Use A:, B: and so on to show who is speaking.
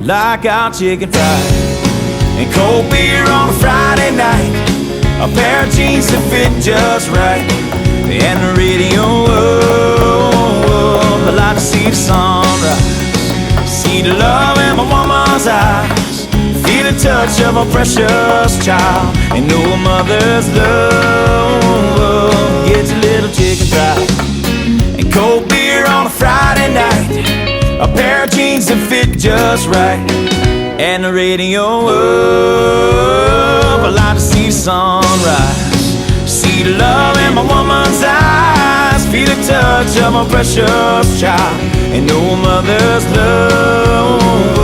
A: like our chicken fried, and cold beer on a Friday night, a pair of jeans that fit just right, and the radio. I like to see the sunrise, see the love in my woman's eyes, feel the touch of a precious child, and know a mother's love gets a little chicken fried, and cold beer on a Friday night, a pair of jeans that fit just right, and the radio up. I like to see the sunrise, see the love in my woman's eyes, feel the touch of my precious child, and know a mother's love